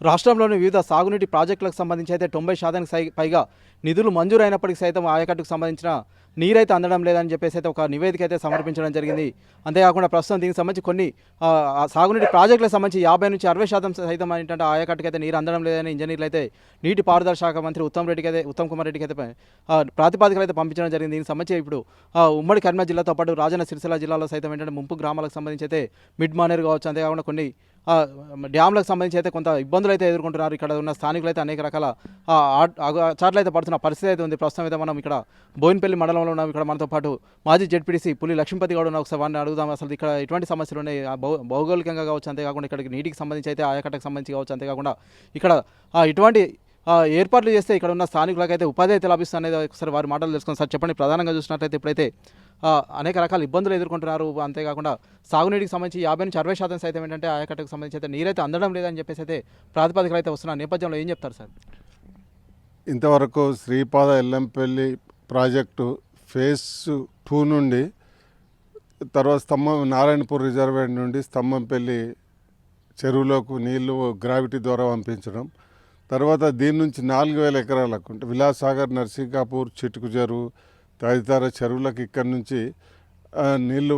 రాష్ట్రంలోని వివిధ సాగునీటి ప్రాజెక్టులకు సంబంధించి అయితే 90% పైగా నిధులు మంజూరైనప్పటికీ సైతం ఆయకట్టుకు సంబంధించిన నీరైతే అందడం లేదని చెప్పేసి అయితే ఒక నివేదిక అయితే సమర్పించడం జరిగింది. అంతేకాకుండా ప్రస్తుతం దీనికి సంబంధించి కొన్ని ఆ సాగునీటి ప్రాజెక్టులకు సంబంధించి 50-60% సైతం ఏంటంటే ఆయకట్టుకైతే నీరు అందడం లేదని ఇంజనీర్లు అయితే నీటిపారుదల శాఖ మంత్రి ఉత్తమ్ కుమార్ రెడ్డికి అయితే ప్రాతిపాదికలు అయితే పంపించడం జరిగింది. దీనికి సంబంధించి ఇప్పుడు ఉమ్మడి కరీంనగర్ జిల్లాతో పాటు రాజన్న సిరిసిల్ల జిల్లాలో సైతం ఏంటంటే ముంపు గ్రామాలకు సంబంధించి అయితే మిడ్ మానేర్ కావచ్చు, అంతేకాకుండా కొన్ని డ్యామ్లకు సంబంధించి అయితే కొంత ఇబ్బందులు అయితే ఎదుర్కొంటున్నారు. ఇక్కడ ఉన్న స్థానికులు అయితే అనేక రకాల చాట్లు అయితే పడుతున్న పరిస్థితి అయితే ఉంది. ప్రస్తుతం అయితే మనం ఇక్కడ బోయినపల్లి మండలంలో ఉన్నాం. ఇక్కడ మనతో పాటు మాజీ జెడ్పీటీసీ పులి లక్ష్మీపతి గౌడ్ ఉన్న ఒకసారి వారిని అడుగుదాం. అసలు ఇక్కడ ఎటువంటి సమస్యలు ఉన్నాయి, భౌగోళికంగా కావచ్చు, అంతేకాకుండా ఇక్కడికి నీటికి సంబంధించి అయితే ఆయకట్టకు సంబంధించి కావచ్చు, అంతేకాకుండా ఇక్కడ ఇటువంటి ఏర్పాట్లు చేస్తే ఇక్కడ ఉన్న స్థానికులకు అయితే ఉపాధి అయితే లభిస్తుంది అనేది ఒకసారి వారి మాటలు తెలుసుకుని. సార్ చెప్పండి, ప్రధానంగా చూసినట్లయితే ఇప్పుడైతే అనేక రకాల ఇబ్బందులు ఎదుర్కొంటున్నారు. అంతేకాకుండా సాగునీటికి సంబంధించి 50-60% సైతం ఏంటంటే ఆయకట్టుకు సంబంధించి అయితే నీరైతే అందడం లేదని చెప్పేసి అయితే ప్రాతిపదికలు అయితే వస్తున్న నేపథ్యంలో ఏం చెప్తారు సార్? ఇంతవరకు శ్రీపాద ఎల్లంపల్లి ప్రాజెక్టు ఫేజ్ 2 నుండి తర్వాత నారాయణపూర్ రిజర్వాయర్ నుండి స్తంభంపల్లి చెరువులోకి నీళ్లు గ్రావిటీ ద్వారా పంపించడం, తర్వాత దీని నుంచి 4000 ఎకరాలకు అంటే విలాసాగర్, నర్సింగాపూర్, చిటుకు చెరువు తదితర చెరువులకు ఇక్కడి నుంచి నీళ్లు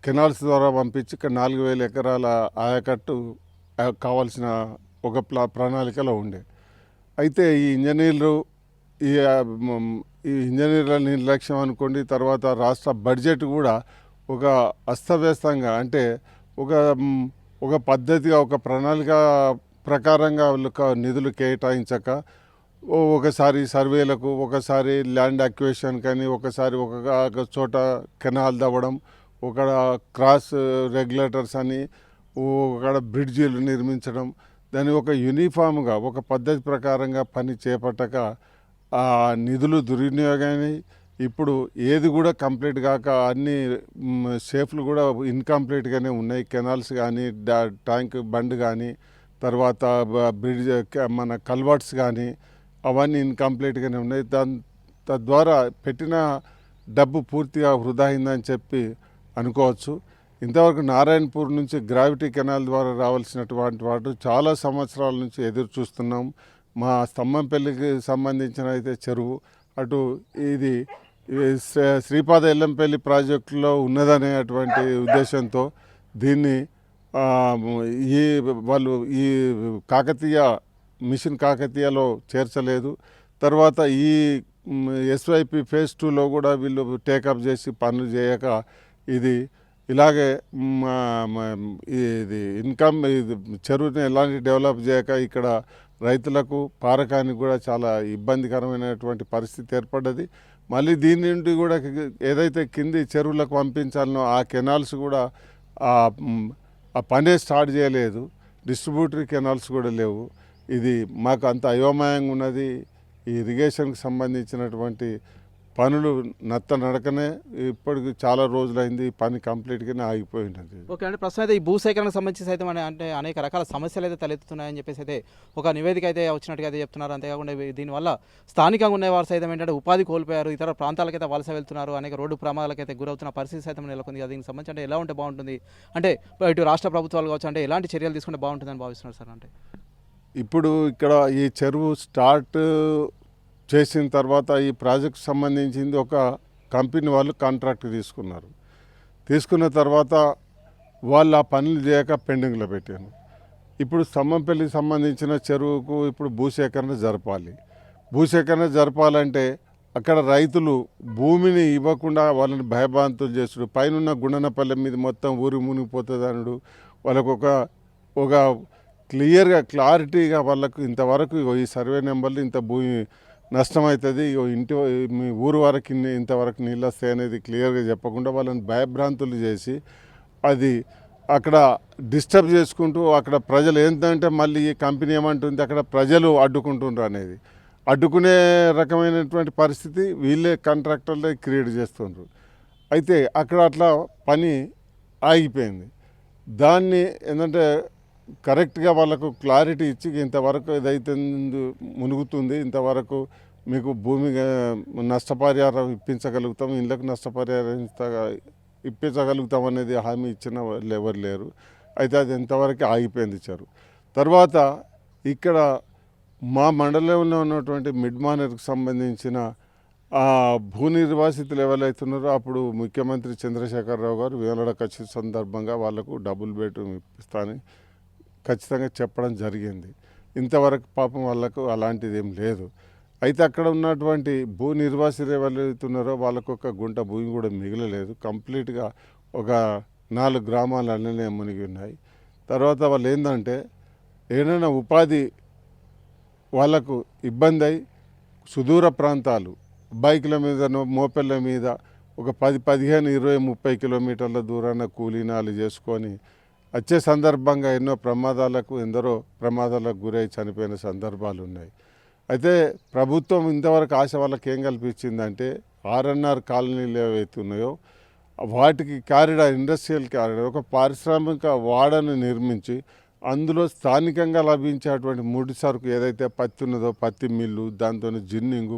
కెనాల్స్ ద్వారా పంపించి ఇక్కడ 4000 ఎకరాల ఆయకట్టు కావాల్సిన ఒక ప్రణాళికలో ఉండే. అయితే ఈ ఇంజనీర్లు ఈ ఇంజనీర్ల నిర్లక్ష్యం అనుకోండి, తర్వాత రాష్ట్ర బడ్జెట్ కూడా ఒక అస్తవ్యస్తంగా అంటే ఒక పద్ధతిగా ఒక ప్రణాళిక ప్రకారంగా నిధులు కేటాయించక ఒకసారి సర్వేలకు, ఒకసారి ల్యాండ్ అక్విజిషన్ కానీ, ఒకసారి ఒక చోట కెనాల్ దవ్వడం, ఒక క్రాస్ రెగ్యులేటర్స్ అని, ఒక బ్రిడ్జీలు నిర్మించడం, దాన్ని ఒక యూనిఫామ్గా ఒక పద్ధతి ప్రకారంగా పని చేపట్టక ఆ నిధులు దుర్వినియోగమై ఇప్పుడు ఏది కూడా కంప్లీట్ కాక అన్ని షేఫ్లు కూడా ఇన్కంప్లీట్గానే ఉన్నాయి. కెనాల్స్ కానీ, ట్యాంక్ బండ్ కానీ, తర్వాత బ్రిడ్జ్ మన కల్వర్ట్స్ కానీ అవన్నీ ఇన్కంప్లీట్గానే ఉన్నాయి. తద్వారా పెట్టిన డబ్బు పూర్తిగా వృధా అయిందని చెప్పి అనుకోవచ్చు. ఇంతవరకు నారాయణపూర్ నుంచి గ్రావిటీ కెనాల్ ద్వారా రావాల్సినటువంటి వాటి చాలా సంవత్సరాల నుంచి ఎదురు చూస్తున్నాం. మా స్తంభంపల్లికి సంబంధించిన అయితే చెరువు అటు ఇది శ్రీపాద ఎల్లంపల్లి ప్రాజెక్టులో ఉన్నదనేటువంటి ఉద్దేశంతో దీన్ని వాళ్ళు ఈ కాకతీయ మిషన్ కాకతీయలో చేర్చలేదు. తర్వాత ఈ ఎస్వైపి ఫేజ్ 2లో కూడా వీళ్ళు టేకప్ చేసి పనులు చేయక ఇది ఇలాగే ఇది చెరువుని ఎలాంటి డెవలప్ చేయక ఇక్కడ రైతులకు పారకానికి కూడా చాలా ఇబ్బందికరమైనటువంటి పరిస్థితి ఏర్పడ్డది. మళ్ళీ దీని నుండి కూడా ఏదైతే కింది చెరువులకు పంపించాలనో ఆ కెనాల్స్ కూడా ఆ పనే స్టార్ట్ చేయలేదు. డిస్ట్రిబ్యూటరీ కెనాల్స్ కూడా లేవు. ఇది మాకు అంత అయోమయంగా ఉన్నది. ఈ ఇరిగేషన్కి సంబంధించినటువంటి పనులు నడకనే ఇప్పటికి చాలా రోజులైంది. ఈ పని కంప్లీట్గానే ఆగిపోయినది. ఓకే అండి, ప్రస్తుతం అయితే ఈ భూసేకరణకు సంబంధించి సైతం అంటే అనేక రకాల సమస్యలు అయితే తలెత్తుతున్నాయని చెప్పేసి అయితే ఒక నివేదిక అయితే వచ్చినట్టుగా అయితే చెప్తున్నారు. అంతేకాకుండా దీనివల్ల స్థానికంగా ఉండేవారు సైతం ఏంటంటే ఉపాధి కోల్పోయారు, ఇతర ప్రాంతాలకైతే వలస వెళ్తున్నారు, అనేక రోడ్డు ప్రమాదాలకైతే గురవుతున్న పరిస్థితి సైతం నెలకొంది. దీనికి సంబంధించి అంటే ఎలా ఉంటే బాగుంటుంది, అంటే ఇటు రాష్ట్ర ప్రభుత్వాలు కావచ్చు, అంటే ఎలాంటి చర్యలు తీసుకుంటే బాగుంటుందని భావిస్తున్నారు సార్? అంటే ఇప్పుడు ఇక్కడ ఈ చెరువు స్టార్ట్ చేసిన తర్వాత ఈ ప్రాజెక్ట్ సంబంధించింది ఒక కంపెనీ వాళ్ళు కాంట్రాక్ట్ తీసుకున్న తర్వాత వాళ్ళు ఆ పనులు చేయక పెండింగ్లో పెట్టాను. ఇప్పుడు స్తంభంపల్లికి సంబంధించిన చెరువుకు ఇప్పుడు భూసేకరణ జరపాలంటే అక్కడ రైతులు భూమిని ఇవ్వకుండా వాళ్ళని భయభ్రాంతులు చేసుడు, పైన గుండనపల్లె మీద మొత్తం ఊరి మునిగిపోతుంది అనుడు, వాళ్ళకు ఒక క్లారిటీగా వాళ్ళకు ఇంతవరకు ఈ సర్వే నెంబర్లు ఇంత భూమి నష్టమవుతుంది, మీ ఊరు వరకు ఇంతవరకు నీళ్ళు వస్తాయి అనేది క్లియర్గా చెప్పకుండా వాళ్ళని భయభ్రాంతులు చేసి అది అక్కడ డిస్టర్బ్ చేసుకుంటూ అక్కడ ప్రజలు ఏంటంటే మళ్ళీ ఈ కంపెనీ ఏమంటుంది అక్కడ ప్రజలు అడ్డుకుంటున్నారు అనేది అడ్డుకునే రకమైనటువంటి పరిస్థితి వీళ్ళే కాంట్రాక్టర్లే క్రియేట్ చేస్తుండ్రు. అయితే అక్కడ అట్లా పని ఆగిపోయింది. దాన్ని ఏంటంటే కరెక్ట్గా వాళ్ళకు క్లారిటీ ఇచ్చి ఇంతవరకు ఏదైతే మునుగుతుంది, ఇంతవరకు మీకు భూమి నష్టపరిహారం ఇప్పించగలుగుతాం, ఇళ్ళకు నష్టపరిహారం ఇప్పించగలుగుతాం అనేది హామీ ఇచ్చిన వాళ్ళు ఎవరు లేరు. అయితే అది ఎంతవరకు ఆగిపోయింది చెరువు. తర్వాత ఇక్కడ మా మండలంలో ఉన్నటువంటి మిడ్ మానేర్కు సంబంధించిన భూ నిర్వాసితులు ఎవరైతున్నారో అప్పుడు ముఖ్యమంత్రి చంద్రశేఖరరావు గారు వేలడ ఖచ్చిత సందర్భంగా వాళ్లకు డబుల్ బెడ్రూమ్ ఇస్తానని ఖచ్చితంగా చెప్పడం జరిగింది. ఇంతవరకు పాపం వాళ్ళకు అలాంటిది ఏం లేదు. అయితే అక్కడ ఉన్నటువంటి భూ నిర్వాసితులు ఎవరైతున్నారో వాళ్ళకు ఒక గుంట భూమి కూడా మిగలలేదు. కంప్లీట్గా ఒక 4 గ్రామాలు అన్నీ మునిగి ఉన్నాయి. తర్వాత వాళ్ళు ఏంటంటే ఏదైనా ఉపాధి వాళ్ళకు ఇబ్బంది అయి సుదూర ప్రాంతాలు బైకుల మీద మోపెళ్ళ మీద ఒక 10, 15, 20, 30 కిలోమీటర్ల దూరాన కూలీనాలు చేసుకొని వచ్చే సందర్భంగా ఎందరో ప్రమాదాలకు గురై చనిపోయిన సందర్భాలు ఉన్నాయి. అయితే ప్రభుత్వం ఇంతవరకు ఆశ వాళ్ళకి ఏం కల్పించిందంటే ఆర్ఎన్ఆర్ కాలనీలు ఏవైతే ఉన్నాయో వాటికి ఇండస్ట్రియల్ కారిడార్ ఒక పారిశ్రామిక వాడను నిర్మించి అందులో స్థానికంగా లభించేటువంటి ముడి సరుకు ఏదైతే పత్తి ఉన్నదో పత్తి మిల్లు, దాంతో జిన్నింగు,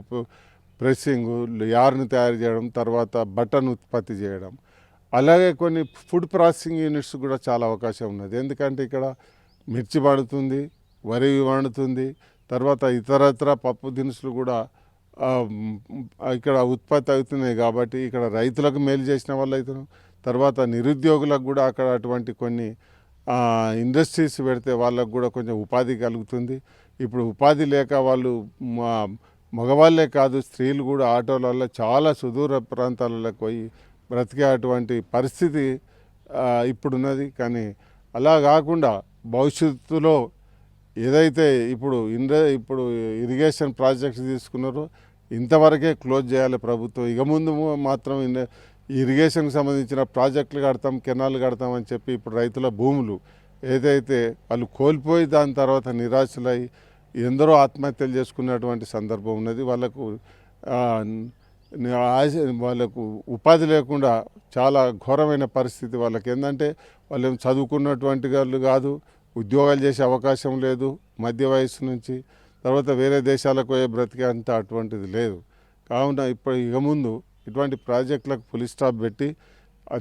ప్రెస్సింగు, యార్ను తయారు చేయడం, తర్వాత బట్టను ఉత్పత్తి చేయడం, అలాగే కొన్ని ఫుడ్ ప్రాసెసింగ్ యూనిట్స్ కూడా చాలా అవకాశం ఉన్నది. ఎందుకంటే ఇక్కడ మిర్చి పండుతుంది, వరి పండుతుంది, తర్వాత ఇతరత్ర పప్పు దినుసులు కూడా ఇక్కడ ఉత్పత్తి అవుతున్నాయి. కాబట్టి ఇక్కడ రైతులకు మేలు చేసిన వాళ్ళు అవుతున్నాం. తర్వాత నిరుద్యోగులకు కూడా అక్కడ అటువంటి కొన్ని ఇండస్ట్రీస్ పెడితే వాళ్ళకు కూడా కొంచెం ఉపాధి కలుగుతుంది. ఇప్పుడు ఉపాధి లేక వాళ్ళు మగవాళ్ళే కాదు స్త్రీలు కూడా ఆటోలలో చాలా సుదూర ప్రాంతాలకు పోయి బ్రతికే అటువంటి పరిస్థితి ఇప్పుడున్నది. కానీ అలా కాకుండా భవిష్యత్తులో ఏదైతే ఇప్పుడు ఇరిగేషన్ ప్రాజెక్ట్స్ తీసుకున్నారో ఇంతవరకే క్లోజ్ చేయాలి ప్రభుత్వం. ఇక ముందు మాత్రం ఇరిగేషన్కి సంబంధించిన ప్రాజెక్టులు కడతాం, కెనాలు కడతాం అని చెప్పి ఇప్పుడు రైతుల భూములు ఏదైతే వాళ్ళు కోల్పోయి దాని తర్వాత నిరాశలై ఎందరో ఆత్మహత్యలు చేసుకున్నటువంటి సందర్భం ఉన్నది. వాళ్ళకు ఉపాధి లేకుండా చాలా ఘోరమైన పరిస్థితి. వాళ్ళకి ఏంటంటే వాళ్ళు ఏం చదువుకున్నటువంటి వాళ్ళు కాదు, ఉద్యోగాలు చేసే అవకాశం లేదు మధ్య వయసు నుంచి, తర్వాత వేరే దేశాలకు పోయే బ్రతికే అంత అటువంటిది లేదు. కావున ఇక ముందు ఇటువంటి ప్రాజెక్టులకు ఫుల్ స్టాప్ పెట్టి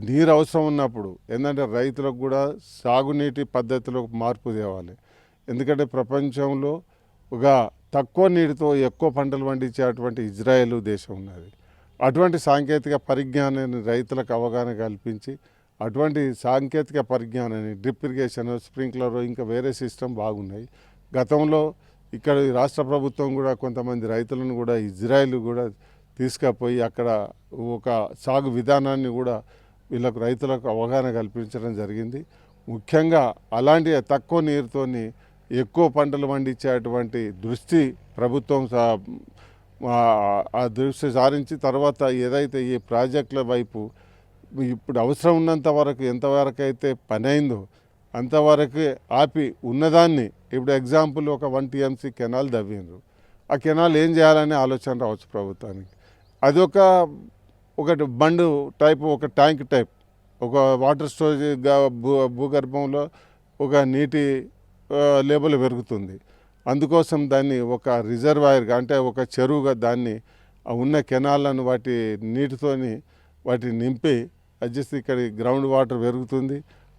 నీరు అవసరం ఉన్నప్పుడు ఏంటంటే రైతులకు కూడా సాగునీటి పద్ధతిలో మార్పు తేవాలి. ఎందుకంటే ప్రపంచంలో ఒక తక్కువ నీటితో ఎక్కువ పంటలు పండించేటువంటి ఇజ్రాయెల్ దేశం ఉన్నది. అటువంటి సాంకేతిక పరిజ్ఞానాన్ని రైతులకు అవగాహన కల్పించి అటువంటి సాంకేతిక పరిజ్ఞానాన్ని డ్రిప్ ఇరిగేషన్, స్ప్రింక్లర్, ఇంకా వేరే సిస్టమ్ బాగున్నాయి. గతంలో ఇక్కడ రాష్ట్ర ప్రభుత్వం కూడా కొంతమంది రైతులను కూడా ఇజ్రాయెల్ కూడా తీసుకుపోయి అక్కడ ఒక సాగు విధానాన్ని కూడా వీళ్ళకు రైతులకు అవగాహన కల్పించడం జరిగింది. ముఖ్యంగా అలాంటి తక్కువ నీరుతోని ఎక్కువ పంటలు పండించేటువంటి దృష్టి ప్రభుత్వం ఆ దృష్టి సారించి తర్వాత ఏదైతే ఈ ప్రాజెక్టుల వైపు ఇప్పుడు అవసరం ఉన్నంత వరకు ఎంతవరకు అయితే పని అయిందో అంతవరకు ఆపి ఉన్నదాన్ని ఇప్పుడు ఎగ్జాంపుల్ ఒక 1 TMC కెనాల్ దవ్విండ్రు. ఆ కెనాల్ ఏం చేయాలనే ఆలోచన రావచ్చు ప్రభుత్వానికి. అది ఒకటి బండు టైప్, ఒక ట్యాంక్ టైప్, ఒక వాటర్ స్టోరేజ్ భూగర్భంలో ఒక నీటి లెవెల్ పెరుగుతుంది. అందుకోసం దాన్ని ఒక రిజర్వాయర్గా అంటే ఒక చెరువుగా దాన్ని ఉన్న కెనాలను వాటి నీటితోని వాటిని నింపి అడ్జస్ట్ ఇక్కడ గ్రౌండ్ వాటర్ పెరుగుతుంది.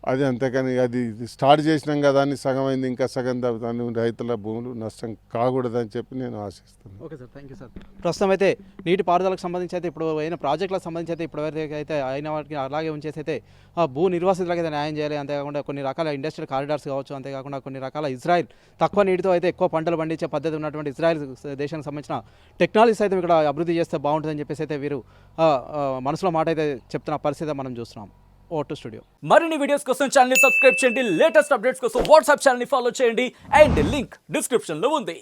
అది అంతేకాని అది స్టార్ట్ చేసినాం కదా అని సగం అయింది, ఇంకా సగం దాని రైతుల భూములు నష్టం కాకూడదని చెప్పి నేను ఆశిస్తున్నాను. Okay sir, thank you sir. ప్రస్తుతం అయితే నీటి పారుదలకు సంబంధించి అయితే ఇప్పుడు అయిన ప్రాజెక్టులకు సంబంధించి అయితే ఇప్పటివరకు అయితే అయిన వాటికి అలాగే ఉంచేసి అయితే భూ నిర్వాసితులకు అయితే న్యాయం చేయాలి. అంతేకాకుండా కొన్ని రకాల ఇండస్ట్రియల్ కారిడార్స్ కావచ్చు, అంతేకాకుండా కొన్ని రకాల ఇజ్రాయెల్ తక్కువ నీటితో అయితే ఎక్కువ పంటలు పండించే పద్ధతి ఉన్నటువంటి ఇజ్రాయెల్ దేశానికి సంబంధించిన టెక్నాలజీస్ అయితే ఇక్కడ అభివృద్ధి చేస్తే బాగుంటుందని చెప్పేసి అయితే వీరు మనసులో మాట అయితే చెప్తున్న పరిస్థితి మనం చూస్తున్నాం. ఓటు స్టూడియో మరిన్ని వీడియోస్ కోసం ఛానల్ ని సబ్స్క్రైబ్ చేయండి. లేటెస్ట్ అప్డేట్స్ కోసం వాట్సాప్ ఛానల్ ని ఫాలో చేయండి. అండ్ లింక్ డిస్క్రిప్షన్ లో ఉంది.